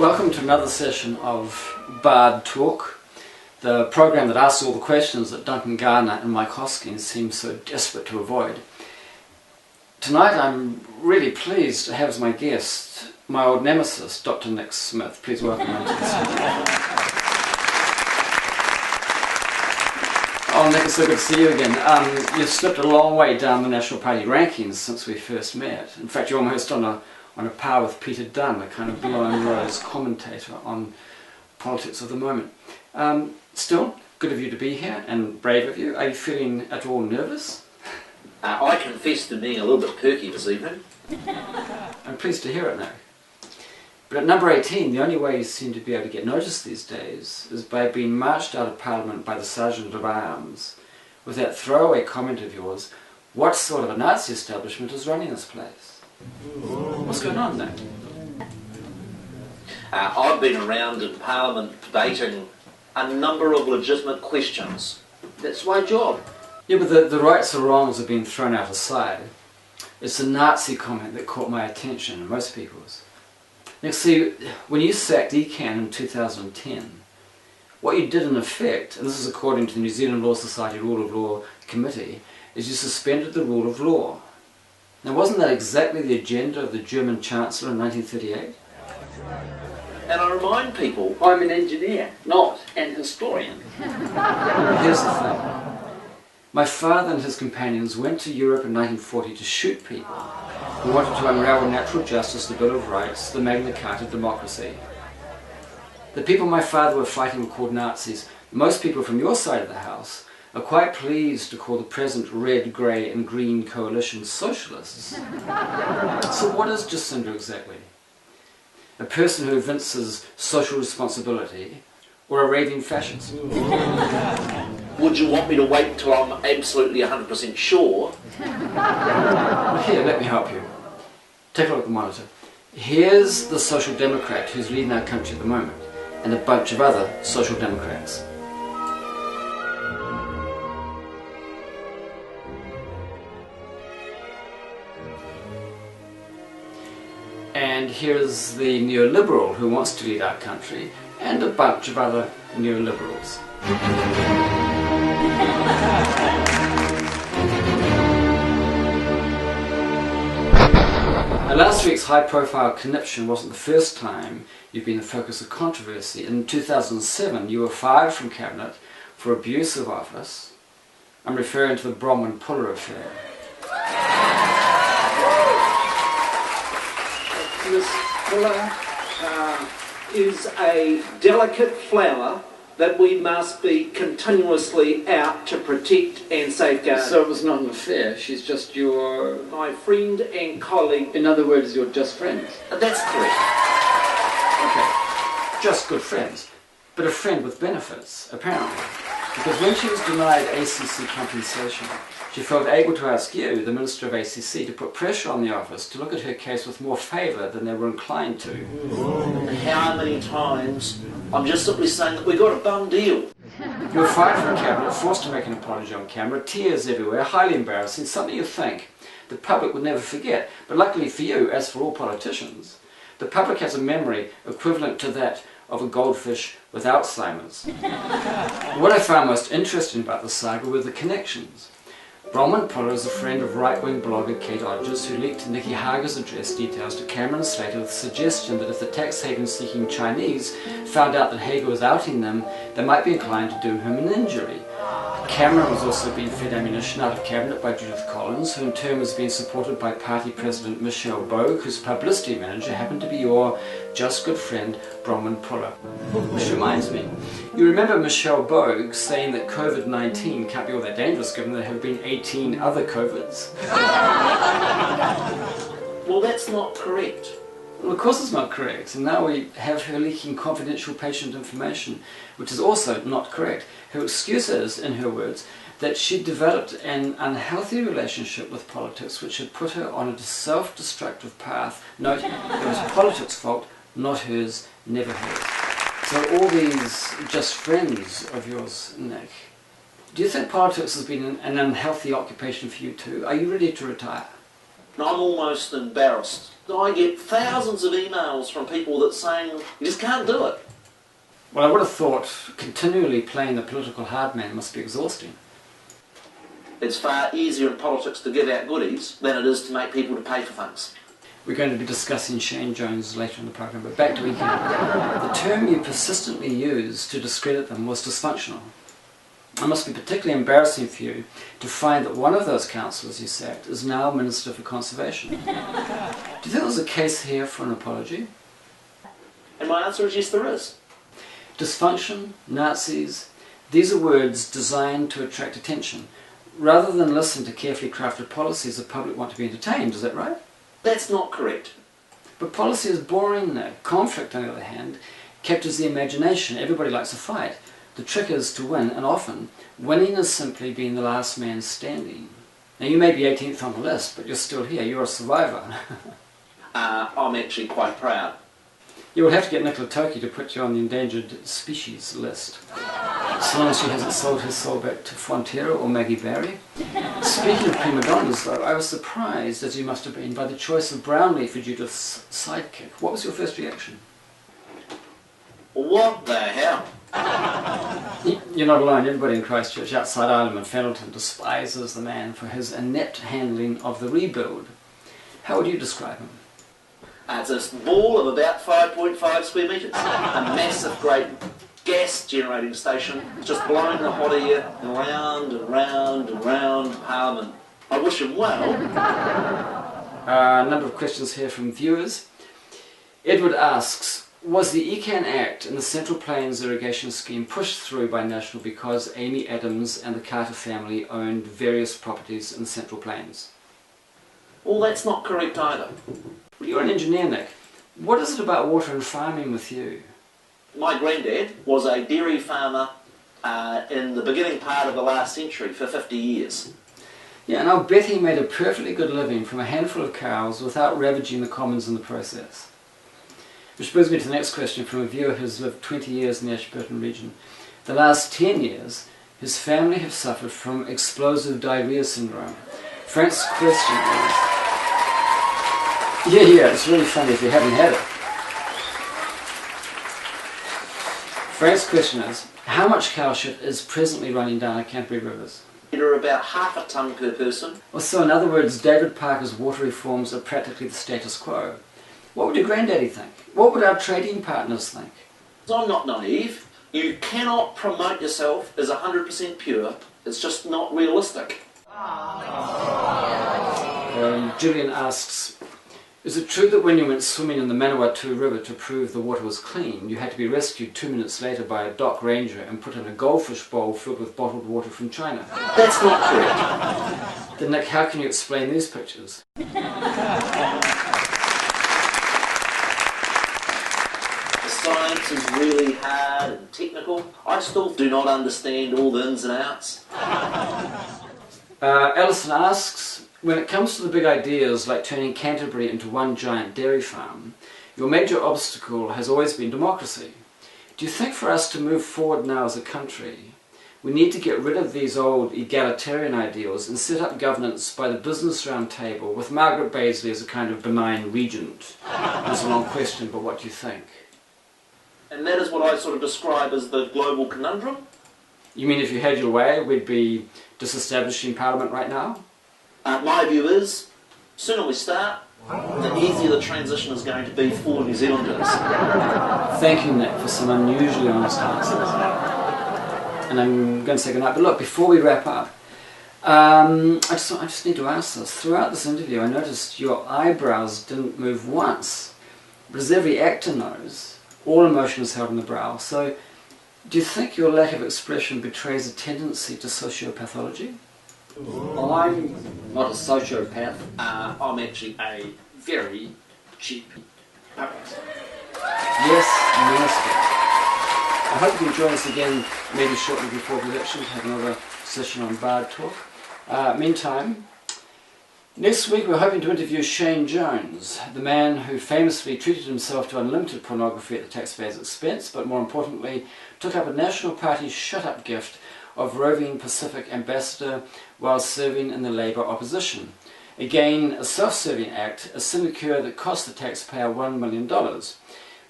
Welcome to another session of Bard Talk, the program that asks all the questions that Duncan, Garner and Mike Hosking seem so desperate to avoid. Tonight I'm really pleased to have as my guest my old nemesis, Dr. Nick Smith. Please welcome him to the stage. Oh, Nick, it's so good to see you again. You've slipped a long way down the National Party rankings since we first met. In fact, you're almost on a par with Peter Dunn, a kind of below-and-rose commentator on politics of the moment. Still, good of you to be here, and brave of you. Are you feeling at all nervous? I confess to being a little bit perky this evening. I'm pleased to hear it now. But at number 18, the only way you seem to be able to get noticed these days is by being marched out of Parliament by the Sergeant of Arms with that throwaway comment of yours, "What sort of a Nazi establishment is running this place?" What's going on there? I've been around in Parliament debating a number of legitimate questions. That's my job. Yeah, but the rights or wrongs have been thrown out aside. It's the Nazi comment that caught my attention, and most people's. Now see, when you sacked ECAN in 2010, what you did in effect, and this is according to the New Zealand Law Society Rule of Law Committee, is you suspended the rule of law. Now wasn't that exactly the agenda of the German Chancellor in 1938? And I remind people, I'm an engineer, not an historian. Here's the thing. My father and his companions went to Europe in 1940 to shoot people who wanted to unravel natural justice, the Bill of Rights, the Magna Carta, democracy. The people my father were fighting were called Nazis. Most people from your side of the house are quite pleased to call the present red, grey and green coalition socialists. So what is Jacinda exactly? A person who evinces social responsibility, or a raving fascist? would you want me to wait till I'm absolutely 100% sure? Here, let me help you. Take a look at the monitor. Here's the Social Democrat who's leading our country at the moment, and a bunch of other Social Democrats. And here's the neoliberal who wants to lead our country, and a bunch of other neoliberals. Now, last week's high-profile conniption wasn't the first time you've been the focus of controversy. In 2007, you were fired from Cabinet for abuse of office. I'm referring to the Bronwyn-Puller affair. Miss Puller is a delicate flower that we must be continuously out to protect and safeguard. So it was not an affair, she's just your... My friend and colleague. In other words, you're just friends. That's correct. Okay, just good friends. But a friend with benefits, apparently. Because when she was denied ACC compensation, she felt able to ask you, the Minister of ACC, to put pressure on the office to look at her case with more favour than they were inclined to. How many times? I'm just simply saying that we got a bum deal. You were fired from Cabinet, forced to make an apology on camera, tears everywhere, highly embarrassing, something you think the public would never forget. But luckily for you, as for all politicians, the public has a memory equivalent to that of a goldfish with Alzheimer's. What I found most interesting about the saga were the connections. Bronwyn-Puller is a friend of right-wing blogger Kate Odgers, who leaked Nikki Hager's address details to Cameron Slater with the suggestion that if the tax haven-seeking Chinese found out that Hager was outing them, they might be inclined to do him an injury. Cameron was also being fed ammunition out of Cabinet by Judith Collins, who in turn was being supported by Party President Michelle Bogue, whose publicity manager happened to be your just good friend Bronwyn-Puller. Which reminds me, you remember Michelle Bogue saying that COVID-19 can't be all that dangerous given there have been 18 other COVIDs? Well, that's not correct. Well, of course it's not correct, and now we have her leaking confidential patient information, which is also not correct. Her excuse is, in her words, that she developed an unhealthy relationship with politics which had put her on a self-destructive path. Note, it was politics' fault, not hers, never hers. So all these just friends of yours, Nick, do you think politics has been an unhealthy occupation for you too? Are you ready to retire? I'm almost embarrassed I get thousands of emails from people that saying, you just can't do it. Well, I would have thought continually playing the political hard man must be exhausting. It's far easier in politics to give out goodies than it is to make people to pay for things. We're going to be discussing Shane Jones later in the program, but back to ECAN. The term you persistently used to discredit them was dysfunctional. It must be particularly embarrassing for you to find that one of those councillors you sacked is now Minister for Conservation. Do you think there's a case here for an apology? And my answer is yes, there is. Dysfunction, Nazis, these are words designed to attract attention. Rather than listen to carefully crafted policies, the public want to be entertained, is that right? That's not correct. But policy is boring now. Conflict, on the other hand, captures the imagination. Everybody likes a fight. The trick is to win, and often, winning is simply being the last man standing. Now, you may be 18th on the list, but you're still here. You're a survivor. I'm actually quite proud. You will have to get Nicola Toki to put you on the endangered species list. So long as she hasn't sold her soul back to Fonterra or Maggie Barry. Speaking of prima donnas, though, I was surprised, as you must have been, by the choice of Brownlee for Judith's sidekick. What was your first reaction? What the hell? You're not alone. Everybody in Christchurch, outside Ireland and Fenelton, despises the man for his inept handling of the rebuild. How would you describe him? It's a ball of about 5.5 square metres. A massive, great gas generating station, just blowing the hot air round and round and round Parliament. I wish him well. A number of questions here from viewers. Edward asks, was the ECAN Act and the Central Plains Irrigation Scheme pushed through by National because Amy Adams and the Carter family owned various properties in the Central Plains? Well, that's not correct either. Well, you're an engineer, Nick. What is it about water and farming with you? My granddad was a dairy farmer in the beginning part of the last century for 50 years. Yeah, and I'll bet he made a perfectly good living from a handful of cows without ravaging the commons in the process. Which brings me to the next question from a viewer who's lived 20 years in the Ashburton region. The last 10 years, his family have suffered from explosive diarrhea syndrome. Frank's question is... Yeah, it's really funny if you haven't had it. Frank's question is, how much cow shit is presently running down our Canterbury rivers? They're about half a tonne per person. Well, so in other words, David Parker's water reforms are practically the status quo. What would your granddaddy think? What would our trading partners think? I'm not naive. You cannot promote yourself as 100% pure. It's just not realistic. Julian asks, is it true that when you went swimming in the Manawatu River to prove the water was clean, you had to be rescued 2 minutes later by a dock ranger and put in a goldfish bowl filled with bottled water from China? That's not correct. Then Nick, how can you explain these pictures? Science is really hard and technical. I still do not understand all the ins and outs. Alison asks, when it comes to the big ideas like turning Canterbury into one giant dairy farm, your major obstacle has always been democracy. Do you think for us to move forward now as a country, we need to get rid of these old egalitarian ideals and set up governance by the business round table with Margaret Baisley as a kind of benign regent? That's a long question, but what do you think? And that is what I sort of describe as the global conundrum. You mean if you had your way, we'd be disestablishing Parliament right now? My view is, sooner we start, the easier the transition is going to be for New Zealanders. Thank you, Nick, for some unusually honest answers. And I'm going to say goodnight. But look, before we wrap up, I just need to ask this. Throughout this interview, I noticed your eyebrows didn't move once. But as every actor knows, all emotion is held in the brow. So, do you think your lack of expression betrays a tendency to sociopathology? I'm not a sociopath. I'm actually A very cheap puppet. Yes, Minister. I hope you can join us again, maybe shortly before the election, to have another session on Bard Talk. Meantime, next week we're hoping to interview Shane Jones, the man who famously treated himself to unlimited pornography at the taxpayer's expense, but more importantly, took up a National Party shut-up gift of roving Pacific ambassador while serving in the Labour opposition. Again, a self-serving act, a sinecure that cost the taxpayer $1 million.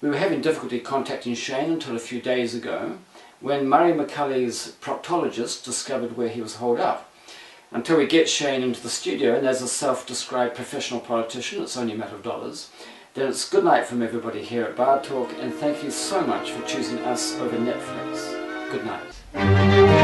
We were having difficulty contacting Shane until a few days ago, when Murray McCulley's proctologist discovered where he was holed up. Until we get Shane into the studio, and as a self-described professional politician, it's only a matter of dollars, then it's good night from everybody here at Bar Talk, and thank you so much for choosing us over Netflix. Good night.